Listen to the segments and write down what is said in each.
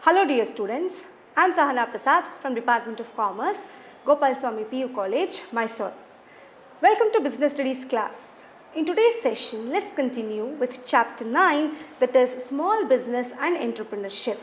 Hello dear students, I am Sahana Prasad from Department of Commerce, Gopal Swami PU College, Mysore. Welcome to Business Studies class. In today's session, let's continue with chapter 9, that is Small Business and Entrepreneurship.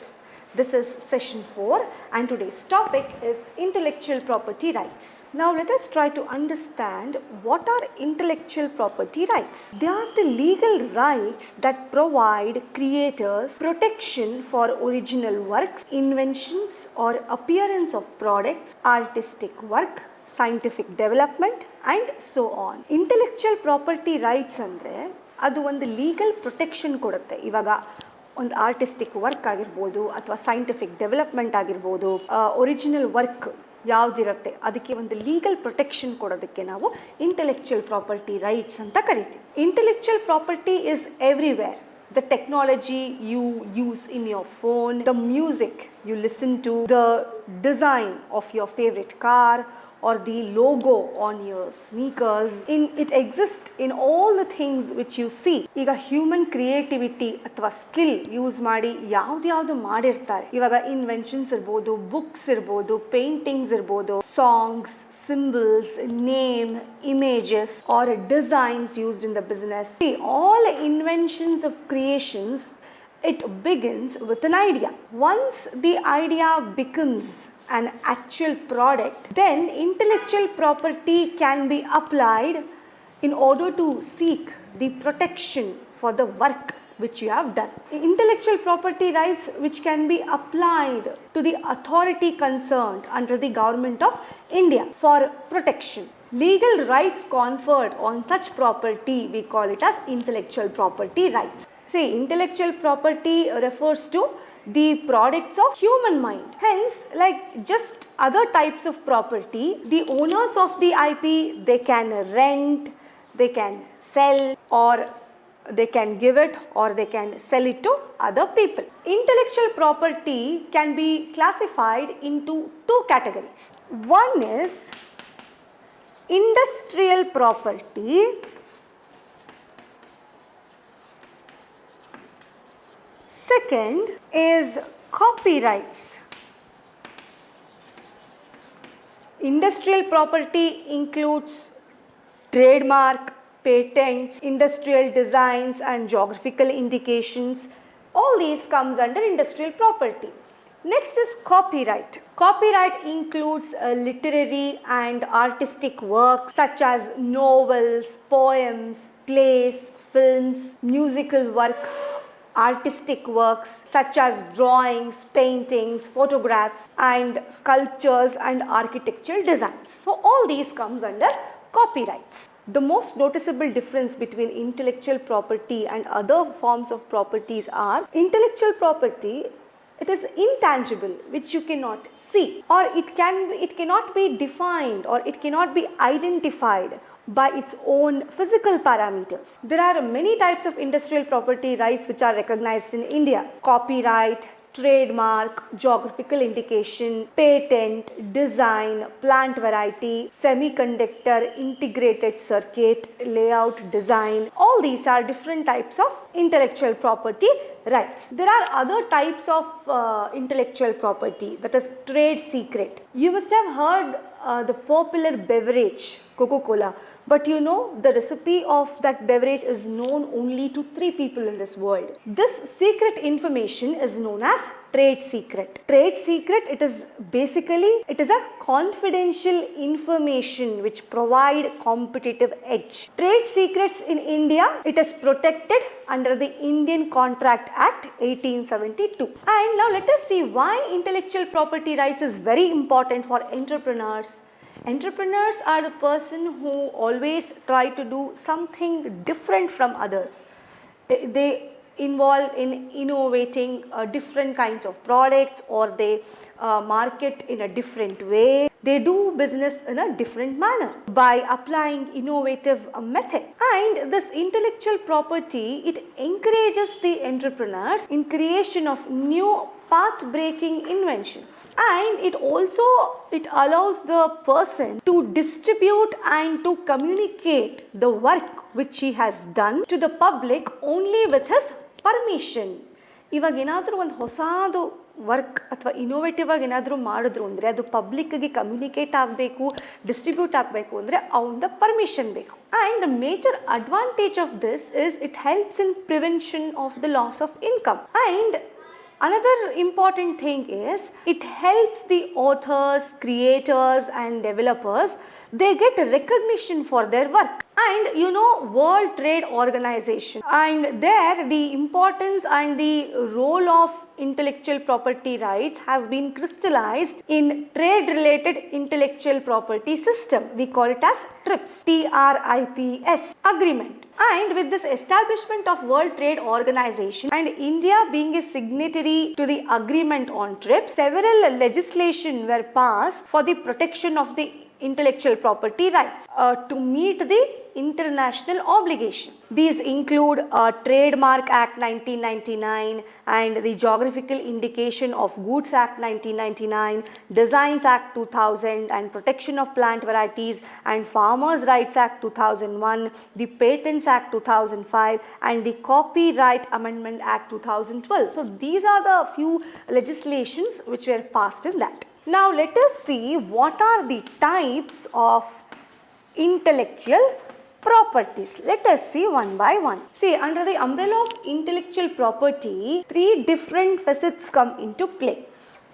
This is session 4 and today's topic is intellectual property rights. Now let us try to understand what are intellectual property rights. They are the legal rights that provide creators protection for original works, inventions or appearance of products, artistic work, scientific development and so on. Intellectual property rights andre adu ಒಂದು legal protection ಕೊಡುತ್ತೆ. ಇವಾಗ ಒಂದು artistic work ಆಗಿರ್ಬೋದು ಅಥವಾ scientific development ಆಗಿರ್ಬೋದು, original work ಯಾವುದಿರುತ್ತೆ ಅದಕ್ಕೆ ಒಂದು legal protection ಕೊಡೋದಕ್ಕೆ ನಾವು ಇಂಟೆಲೆಕ್ಚುಯಲ್ ಪ್ರಾಪರ್ಟಿ ರೈಟ್ಸ್ ಅಂತ ಕರಿತೀವಿ. Intellectual property is everywhere. The technology you use in your phone, the music you listen to, the design of your favorite car or the logo on your sneakers, it exists in all the things which you see. ಈಗ human creativity ಅಥವಾ skill use ಮಾಡಿ ಯಾವ್ದು ಮಾಡಿರ್ತಾರೆ. ಇವಾಗ inventions ಇರ್ಬೋದು, books ಇರ್ಬೋದು, paintings ಇರ್ಬೋದು, songs, symbols, name, images or designs used in the business. See, all inventions of creations, it begins with an idea. Once the idea becomes an actual product, then intellectual property can be applied in order to seek the protection for the work which you have done. Intellectual property rights which can be applied to the authority concerned under the government of India for protection. Legal rights conferred on such property, we call it as intellectual property rights. See, intellectual property refers to the products of human mind. Hence, like just other types of property, the owners of the IP, they can rent, they can sell, or they can give it, or they can sell it to other people. Intellectual property can be classified into two categories. One is industrial property. Second is copyrights. Industrial property includes trademark, patents, industrial designs and geographical indications. All these comes under industrial property. Next is copyright. Copyright includes literary and artistic works such as novels, poems, plays, films, musical work, artistic works such as drawings, paintings, photographs and sculptures and architectural designs. So all these comes under copyrights. The most noticeable difference between intellectual property and other forms of properties are intellectual property, it is intangible, which you cannot see, or it cannot be defined or it cannot be identified by its own physical parameters. There are many types of industrial property rights which are recognized in India. Copyright, trademark, geographical indication, patent, design, plant variety, semiconductor, integrated circuit, layout, design. All these are different types of intellectual property rights. There are other types of intellectual property, that is trade secret. You must have heard the popular beverage Coca-Cola, but you know the recipe of that beverage is known only to 3 people in this world. This secret information is known as trade secret. Trade secret, it is a confidential information which provide competitive edge. Trade secrets in India, it is protected under the Indian Contract Act 1872. And now let us see why intellectual property rights is very important for entrepreneurs. Entrepreneurs are the person who always try to do something different from others. They involve in innovating different kinds of products, or they market in a different way. They do business in a different manner by applying innovative method. And this intellectual property, it encourages the entrepreneurs in creation of new path-breaking inventions, and it allows the person to distribute and to communicate the work which he has done to the public only with his permission. ಇವಾಗ ಏನಾದರೂ ಒಂದು ಹೊಸದು work ಅಥವಾ innovative ಆಗಿ ಏನಾದರೂ ಮಾಡಿದ್ರು ಅಂದರೆ ಅದು ಪಬ್ಲಿಕ್ಗೆ ಕಮ್ಯುನಿಕೇಟ್ ಆಗಬೇಕು, ಡಿಸ್ಟ್ರಿಬ್ಯೂಟ್ ಆಗಬೇಕು ಅಂದರೆ ಅವನ ಪರ್ಮಿಷನ್ ಬೇಕು. And the major advantage of this is it helps in prevention of the loss of income. And another important thing is it helps the authors, creators and developers, they get recognition for their work. And World Trade Organization, and there the importance and the role of intellectual property rights has been crystallized in trade related intellectual property system. We call it as TRIPS, TRIPS agreement. And with this establishment of World Trade Organization and India being a signatory to the agreement on TRIPS, several legislation were passed for the protection of the intellectual property rights to meet the international obligation. These include Trademark Act 1999 and the Geographical Indication of Goods Act 1999, Designs Act 2000 and Protection of Plant Varieties and Farmers Rights Act 2001, the Patents Act 2005 and the Copyright Amendment Act 2012. So these are the few legislations which were passed in that. Now let us see what are the types of intellectual properties. Let us see one by one. See, under the umbrella of intellectual property, 3 different facets come into play.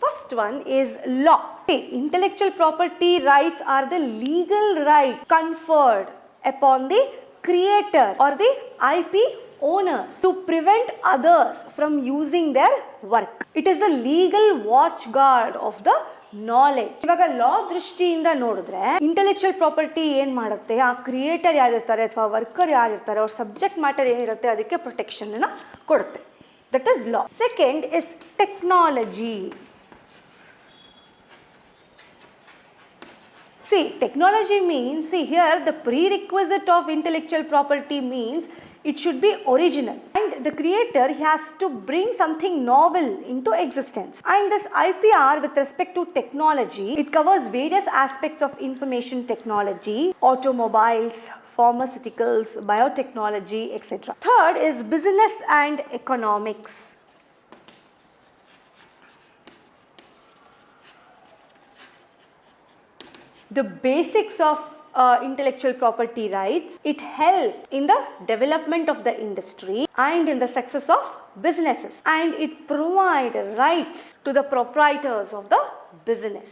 First one is law. See, intellectual property rights are the legal right conferred upon the creator or the IP owners to prevent others from using their work. It is the legal watchguard of the knowledge. ಇವಾಗ ಲಾ ದೃಷ್ಟಿಯಿಂದ ನೋಡಿದ್ರೆ intellectual property ಏನು ಮಾಡುತ್ತೆ, ಆ creator ಯಾರಿರ್ತಾರೆ ಅಥವಾ worker ಯಾರಿರ್ತಾರೆ ಅವ್ರ ಸಬ್ಜೆಕ್ಟ್ ಮ್ಯಾಟರ್ ಏನಿರುತ್ತೆ ಅದಕ್ಕೆ ಪ್ರೊಟೆಕ್ಷನ್ ಕೊಡುತ್ತೆ. That is law. Second is technology. See, technology means, here the prerequisite of intellectual property means it should be original and the creator has to bring something novel into existence. And this IPR with respect to technology, it covers various aspects of information technology, automobiles, pharmaceuticals, biotechnology, etc. Third is business and economics. The basics of intellectual property rights, it helps in the development of the industry and in the success of businesses, and it provides rights to the proprietors of the business.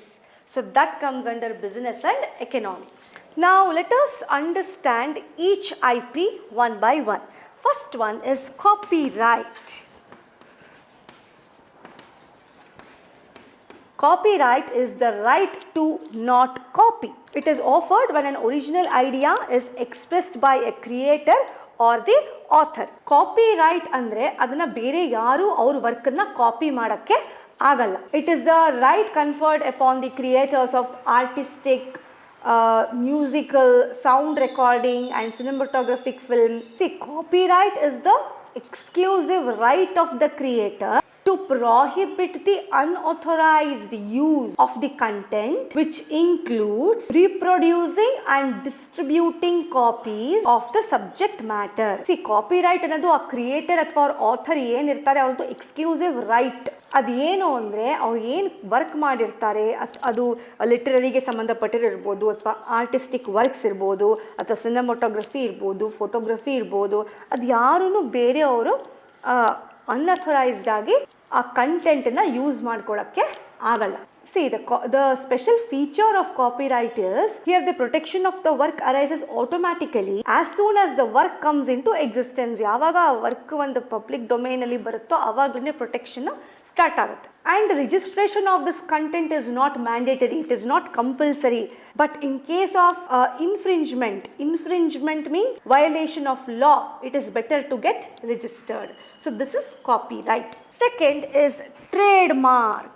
So that comes under business and economics. Now let us understand each IP one by one. First one is copyright. Copyright is the right to not copy. It is offered when an original idea is expressed by a creator or the author. Copyright ಅಂದ್ರೆ ಅದನ್ನ ಬೇರೆ ಯಾರು ಅವ್ರ work ಅನ್ನ copy ಮಾಡಕ್ಕೆ ಆಗಲ್ಲ. It is the right conferred upon the creators of artistic, musical, sound recording and cinematographic film. See, copyright is the exclusive right of the creator to prohibit the unauthorized use of the content, which includes reproducing and distributing copies of the subject matter. See, copyright ಅನ್ನೋದು ಆ creator ಅಥವಾ ಅವ್ರ author ಏನಿರ್ತಾರೆ ಅವ್ರದ್ದು exclusive right. ಅದೇನು ಅಂದರೆ ಅವ್ರು ಏನು ವರ್ಕ್ ಮಾಡಿರ್ತಾರೆ ಅದು ಲಿಟರರಿಗೆ ಸಂಬಂಧಪಟ್ಟಿರ್ಬೋದು ಅಥವಾ ಆರ್ಟಿಸ್ಟಿಕ್ ವರ್ಕ್ಸ್ ಇರ್ಬೋದು ಅಥವಾ ಸಿನಿಮಾಟೋಗ್ರಫಿ ಇರ್ಬೋದು, ಫೋಟೋಗ್ರಫಿ ಇರ್ಬೋದು, ಅದು ಯಾರೂ ಬೇರೆಯವರು ಅನ್ಅಥರೈಸ್ಡ್ ಆಗಿ ಆ ಕಂಟೆಂಟನ್ನು ಯೂಸ್ ಮಾಡ್ಕೊಳ್ಳೋಕ್ಕೆ ಆಗಲ್ಲ. See, the special feature of copyright is here the protection of the work arises automatically as soon as the work comes into existence. ಯಾವಾಗ ಆ ವರ್ಕ್ ಒಂದು ಪಬ್ಲಿಕ್ ಡೊಮೇನಲ್ಲಿ ಬರುತ್ತೋ ಆವಾಗಲೇ ಪ್ರೊಟೆಕ್ಷನ್ ಸ್ಟಾರ್ಟ್ ಆಗುತ್ತೆ. And registration of this content is not mandatory, it is not compulsory, but in case of infringement means violation of law, it is better to get registered. So this is copyright. Second is trademark.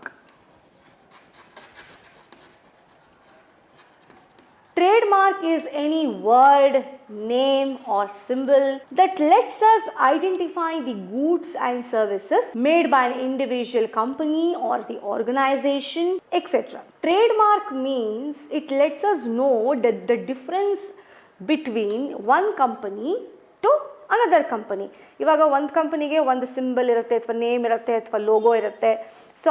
Trademark is any word, name or symbol that lets us identify the goods and services made by an individual company or the organization, etc. Trademark means it lets us know that the difference between one company to another company. ಇವಾಗ ಒಂದು ಕಂಪನಿಗೆ ಒಂದು symbol ಇರುತ್ತೆ ಅಥವಾ name ಇರುತ್ತೆ ಅಥವಾ logo ಇರುತ್ತೆ. So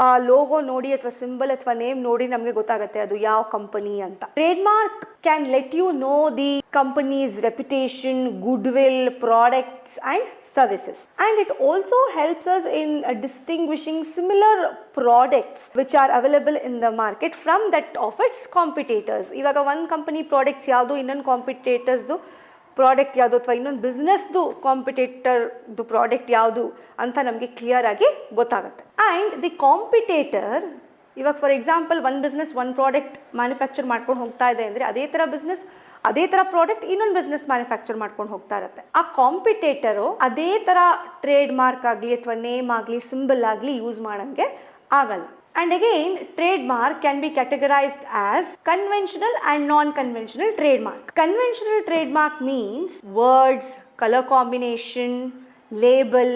ಆ ಲೋಗೋ ನೋಡಿ ಅಥವಾ ಸಿಂಬಲ್ ಅಥವಾ ನೇಮ್ ನೋಡಿ ನಮಗೆ ಗೊತ್ತಾಗುತ್ತೆ ಅದು ಯಾವ ಕಂಪನಿ ಅಂತ. Trademark can let you know the company's reputation, goodwill, products and services, and it also helps us in distinguishing similar products which are available in the market from that of its competitors. ಇವಾಗ ಒಂದು company products ಯಾವುದು, ಇನ್ನೊಂದು ಕಾಂಪಿಟೇಟರ್ಸ್ದು product ಯಾವುದು, ಅಥವಾ ಇನ್ನೊಂದು ಬಿಸ್ನೆಸ್ದು ಕಾಂಪಿಟೇಟರ್ದು product ಯಾವುದು ಅಂತ ನಮಗೆ ಕ್ಲಿಯರ್ ಆಗಿ ಗೊತ್ತಾಗುತ್ತೆ. ಆ್ಯಂಡ್ ದಿ ಕಾಂಪಿಟೇಟರ್, ಇವಾಗ ಫಾರ್ ಎಕ್ಸಾಂಪಲ್ ಒಂದು ಬಿಸ್ನೆಸ್ ಒಂದು ಪ್ರಾಡಕ್ಟ್ ಮ್ಯಾನುಫ್ಯಾಕ್ಚರ್ ಮಾಡ್ಕೊಂಡು ಹೋಗ್ತಾ ಇದೆ ಅಂದರೆ ಅದೇ ಥರ ಬಿಸ್ನೆಸ್ ಅದೇ ಥರ ಪ್ರಾಡಕ್ಟ್ ಇನ್ನೊಂದು ಬಿಸ್ನೆಸ್ ಮ್ಯಾನುಫ್ಯಾಕ್ಚರ್ ಮಾಡ್ಕೊಂಡು ಹೋಗ್ತಾ ಇರುತ್ತೆ. ಆ ಕಾಂಪಿಟೇಟರು ಅದೇ ಥರ ಟ್ರೇಡ್ ಮಾರ್ಕ್ ಆಗಲಿ ಅಥವಾ ನೇಮ್ ಆಗಲಿ ಸಿಂಬಲ್ ಆಗಲಿ ಯೂಸ್ ಮಾಡೋಂಗೆ ಆಗಲ್ಲ. And again, trademark can be categorized as conventional and non-conventional trademark. Conventional trademark means words, color combination, label,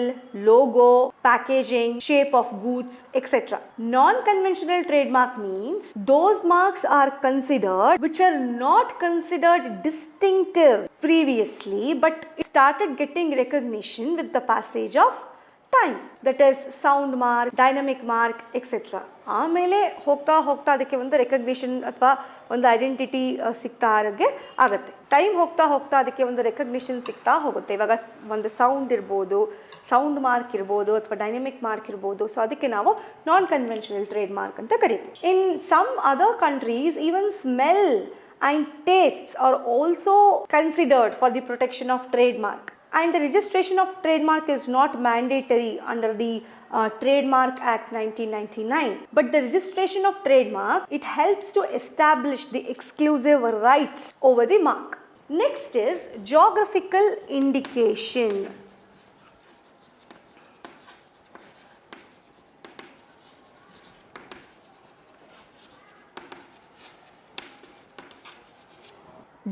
logo, packaging, shape of goods, etc. Non-conventional trademark means those marks are considered which were not considered distinctive previously but started getting recognition with the passage of time. That is sound mark, dynamic mark, etc. ಆಮೇಲೆ ಹೋಗ್ತಾ ಹೋಗ್ತಾ ಅದಕ್ಕೆ ಒಂದು recognition ಅಥವಾ ಒಂದು identity ಸಿಗ್ತಾ ಆಗುತ್ತೆ. Time ಹೋಗ್ತಾ ಹೋಗ್ತಾ ಅದಕ್ಕೆ ಒಂದು ರೆಕಗ್ನಿಷನ್ ಸಿಗ್ತಾ ಹೋಗುತ್ತೆ. ಇವಾಗ ಒಂದು ಸೌಂಡ್ ಇರ್ಬೋದು, ಸೌಂಡ್ ಮಾರ್ಕ್ ಇರ್ಬೋದು ಅಥವಾ ಡೈನಮಿಕ್ ಮಾರ್ಕ್ ಇರ್ಬೋದು. ಸೊ ಅದಕ್ಕೆ ನಾವು ನಾನ್ ಕನ್ವೆನ್ಷನಲ್ ಟ್ರೇಡ್ ಮಾರ್ಕ್ ಅಂತ ಕರಿತೀವಿ. In some other countries even smell and tastes are also considered for the protection of trademark. And the registration of trademark is not mandatory under the Trademark Act 1999. But the registration of trademark, it helps to establish the exclusive rights over the mark. Next is geographical indication.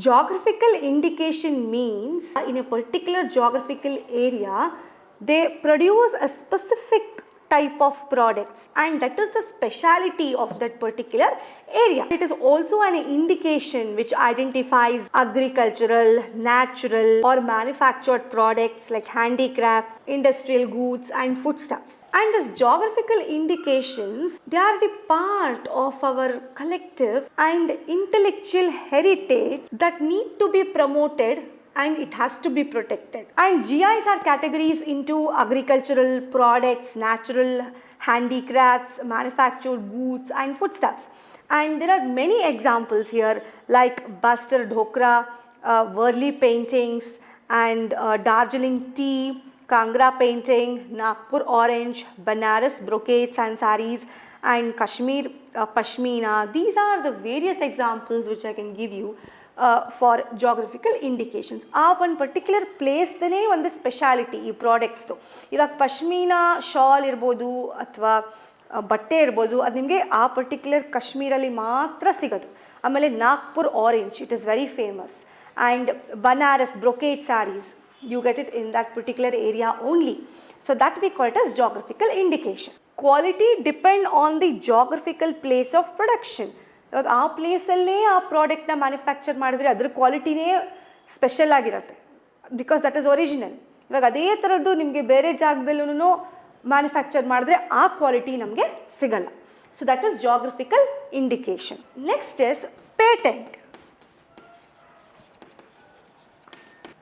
Geographical indication means in a particular geographical area they produce a specific type of products and that is the speciality of that particular area. It is also an indication which identifies agricultural, natural or manufactured products like handicrafts, industrial goods and foodstuffs. And these geographical indications, they are the part of our collective and intellectual heritage that need to be promoted and it has to be protected. And GIs are categories into agricultural products, natural handicrafts, manufactured goods and foodstuffs. And there are many examples here like Bastar Dhokra, Worli paintings and Darjeeling tea, Kangra painting, Nagpur orange, Banaras brocades and saris and Kashmir pashmina. These are the various examples which I can give you for geographical indications. ಆ ಒಂದು particular ಪ್ಲೇಸ್ದೇ ಒಂದು speciality ಈ ಪ್ರಾಡಕ್ಟ್ಸ್ದು. ಇವಾಗ pashmina shawl ಇರ್ಬೋದು ಅಥವಾ ಬಟ್ಟೆ ಇರ್ಬೋದು, ಅದು ನಿಮಗೆ ಆ ಪರ್ಟಿಕ್ಯುಲರ್ ಕಾಶ್ಮೀರಲ್ಲಿ ಮಾತ್ರ ಸಿಗೋದು. ಆಮೇಲೆ Nagpur orange, it is very famous. And Banaras brocade saris, you get it in that particular area only. So that we call it as geographical indication. Quality depend on the geographical place of production. ಇವಾಗ ಆ ಪ್ಲೇಸಲ್ಲೇ ಆ ಪ್ರಾಡಕ್ಟ್ನ manufacture ಮಾಡಿದ್ರೆ ಅದ್ರ ಕ್ವಾಲಿಟಿನೇ special ಆಗಿರುತ್ತೆ, because that is original. ಇವಾಗ ಅದೇ ಥರದ್ದು ನಿಮಗೆ ಬೇರೆ ಜಾಗದಲ್ಲೂ ಮ್ಯಾನುಫ್ಯಾಕ್ಚರ್ ಮಾಡಿದ್ರೆ ಆ ಕ್ವಾಲಿಟಿ ನಮಗೆ ಸಿಗಲ್ಲ. So that is geographical indication. Next is patent.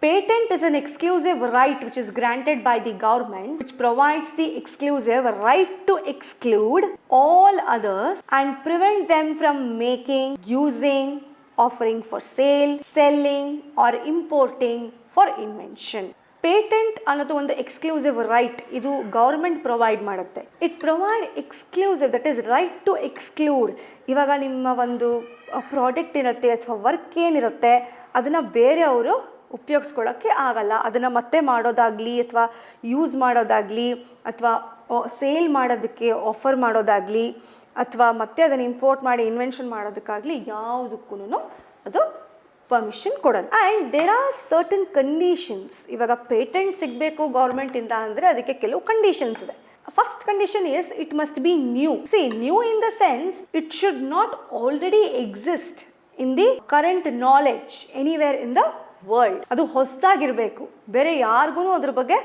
Patent is an exclusive right which is granted by the government which provides the exclusive right to exclude all others and prevent them from making, using, offering for sale, selling or importing for invention. Patent ಅನ್ನೋದು ಒಂದು exclusive right, ಇದು government provide ಮಾಡುತ್ತೆ. It provide exclusive, that is right to exclude. ಇವಾಗ ನಿಮ್ಮ ಒಂದು product ಇರುತ್ತೆ ಅಥವಾ work ಏನಿರುತ್ತೆ ಅದನ್ನು ಬೇರೆಯವರು ಉಪಯೋಗಿಸ್ಕೊಳ್ಳೋಕ್ಕೆ ಆಗಲ್ಲ. ಅದನ್ನು ಮತ್ತೆ ಮಾಡೋದಾಗಲಿ ಅಥವಾ ಯೂಸ್ ಮಾಡೋದಾಗಲಿ ಅಥವಾ ಸೇಲ್ ಮಾಡೋದಕ್ಕೆ ಆಫರ್ ಮಾಡೋದಾಗಲಿ ಅಥವಾ ಮತ್ತೆ ಅದನ್ನು ಇಂಪೋರ್ಟ್ ಮಾಡಿ ಇನ್ವೆನ್ಷನ್ ಮಾಡೋದಕ್ಕಾಗಲಿ ಯಾವುದಕ್ಕೂ ಅದು ಪರ್ಮಿಷನ್ ಕೊಡೋಲ್ಲ. And there are certain conditions. ಇವಾಗ ಪೇಟೆಂಟ್ ಸಿಗಬೇಕು ಗೌರ್ಮೆಂಟಿಂದ ಅಂದರೆ ಅದಕ್ಕೆ ಕೆಲವು ಕಂಡೀಷನ್ಸ್ ಇದೆ. First condition is it must be new. See, new in the sense it should not already exist in the current knowledge anywhere in the world. ಅದು ಹೊಸದಾಗಿರಬೇಕು, ಬೇರೆ ಯಾರಿಗೂ ಅದ್ರ ಬಗ್ಗೆ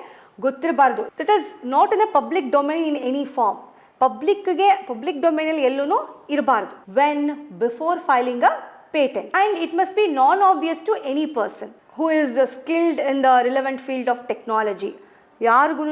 ಗೊತ್ತಿರಬಾರ್ದು. That is not in a public domain in any form. Public ಡೊಮೈನಲ್ಲಿ ಎಲ್ಲೂ ಇರಬಾರ್ದು when before filing a patent, and it must be non-obvious to any person who is skilled in the relevant field of technology. ಯಾರಿಗೂ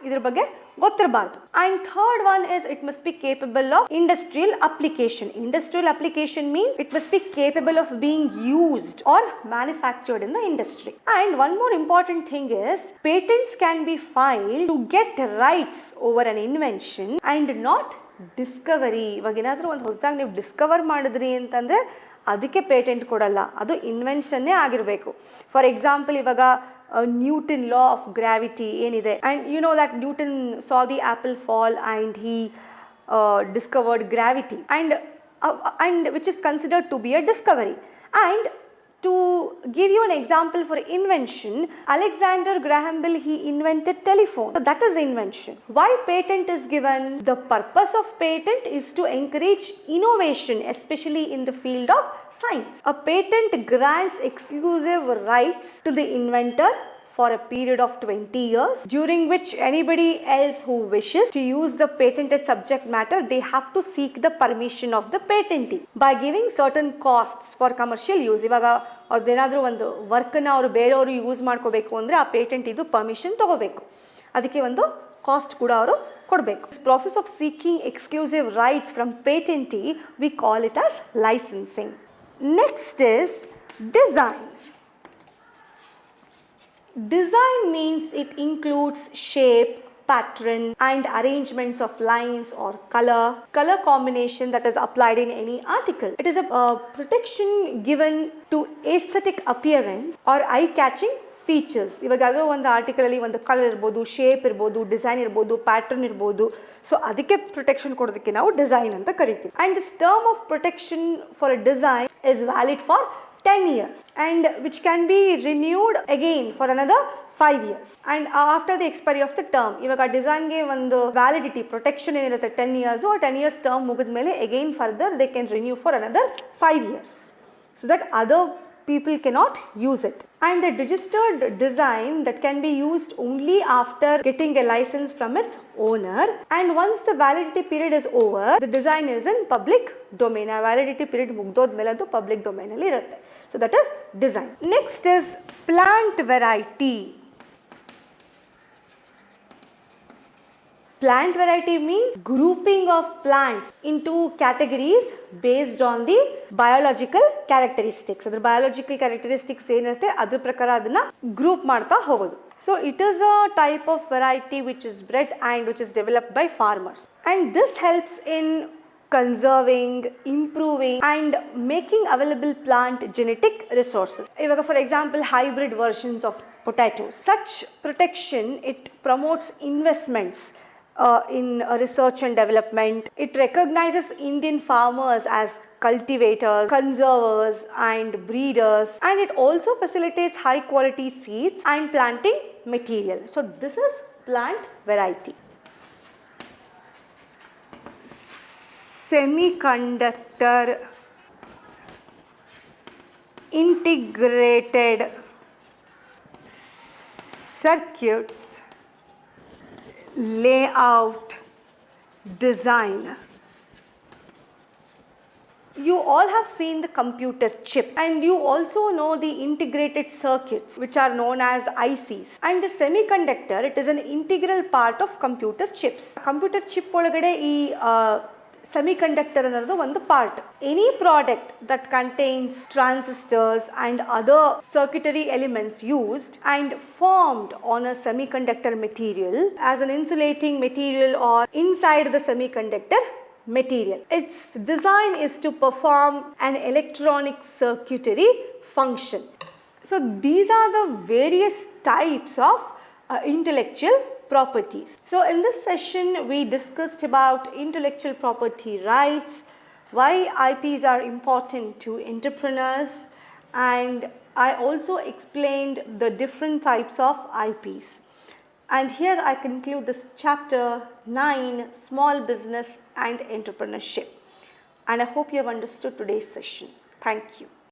ಇದ್ರ ಬಗ್ಗೆ ಗೊತ್ತಿರಬಾರ್ದು. And third one is it must be capable of industrial application. Industrial application means it must be capable of being used or manufactured in the industry. And one more important thing is patents can be filed to get rights over an invention and not discovery. ಇವಾಗ ಏನಾದರೂ ಒಂದು ಹೊಸದಾಗಿ ನೀವು Discover ಮಾಡಿದ್ರಿ ಅಂತಂದರೆ ಅದಕ್ಕೆ patent ಕೊಡಲ್ಲ, ಅದು ಇನ್ವೆನ್ಷನ್ನೇ ಆಗಿರಬೇಕು. ಫಾರ್ ಎಕ್ಸಾಂಪಲ್, ಇವಾಗ ನ್ಯೂಟನ್ ಲಾ ಆಫ್ ಗ್ರಾವಿಟಿ ಏನಿದೆ, and you know that Newton saw the apple fall and he discovered gravity and which is considered to be a discovery. And to give you an example for invention, Alexander Graham Bell, he invented telephone. So that is invention. Why patent is given? The purpose of patent is to encourage innovation, especially in the field of science. A patent grants exclusive rights to the inventor for a period of 20 years, during which anybody else who wishes to use the patented subject matter, they have to seek the permission of the patentee by giving certain costs for commercial use. ಇವಾಗ ಅದೇನಾದರೂ ಒಂದು ವರ್ಕನ್ನು ಅವರು ಬೇರೆಯವರು use ಮಾಡ್ಕೋಬೇಕು ಅಂದರೆ ಆ patent ಇದು permission ತೊಗೋಬೇಕು, ಅದಕ್ಕೆ ಒಂದು ಕಾಸ್ಟ್ ಕೂಡ ಅವರು ಕೊಡಬೇಕು. This process of seeking exclusive rights from patentee we call it as licensing. Next is design. Design means it includes shape, pattern and arrangements of lines or color combination that is applied in any article. It is a protection given to aesthetic appearance or eye-catching features. ಇವಾಗ ಯಾವುದೋ ಒಂದು ಆರ್ಟಿಕಲಲ್ಲಿ ಒಂದು colour ಇರ್ಬೋದು, shape ಇರ್ಬೋದು, design ಇರ್ಬೋದು, pattern ಇರ್ಬೋದು. So ಅದಕ್ಕೆ protection ಕೊಡೋದಕ್ಕೆ ನಾವು ಡಿಸೈನ್ ಅಂತ ಕರಿತೀವಿ. And this term of protection for a design is valid for 10 years and which can be renewed again for another 5 years. And after the expiry of the term, ivaga design ge ಒಂದು validity protection ಏನಿರುತ್ತೆ 10 years or 10 years term ಮುಗಿದ ಮೇಲೆ again further they can renew for another 5 years so that other people cannot use it. And a registered design that can be used only after getting a license from its owner, and once the validity period is over, the design is in public domain. A validity period mugdod mele adu public domain alli irutte. So that is design. Next is plant variety. Plant variety means grouping of plants into categories based on the biological characteristics. ಅದರ biological characteristics ಏನಿರುತ್ತೆ ಅದ್ರ ಪ್ರಕಾರ ಅದನ್ನ group ಮಾಡ್ತಾ ಹೋಗೋದು. So it is a type of variety which is bred and which is developed by farmers, and this helps in conserving, improving and making available plant genetic resources. Ivaga for example hybrid versions of potatoes. Such protection, it promotes investments in research and development. It recognizes Indian farmers as cultivators, conservers and breeders, and it also facilitates high quality seeds and planting material. So this is plant variety. Semiconductor integrated circuits, layout, design. You all have seen the computer chip, and you also know the integrated circuits which are known as ICs. And the semiconductor, it is an integral part of computer chips. Computer chip ಒಳಗಡೆ ಈ semiconductor ಅನ್ನೋದು ಒಂದು part. Any product that contains transistors and other circuitry elements used and formed on a semiconductor material as an insulating material or inside the semiconductor material. Its design is to perform an electronic circuitry function. So these are the various types of intellectual properties. So in this session we discussed about intellectual property rights, why IPs are important to entrepreneurs, and I also explained the different types of IPs. And here I conclude this chapter 9, small business and entrepreneurship. And I hope you have understood today's session. Thank you.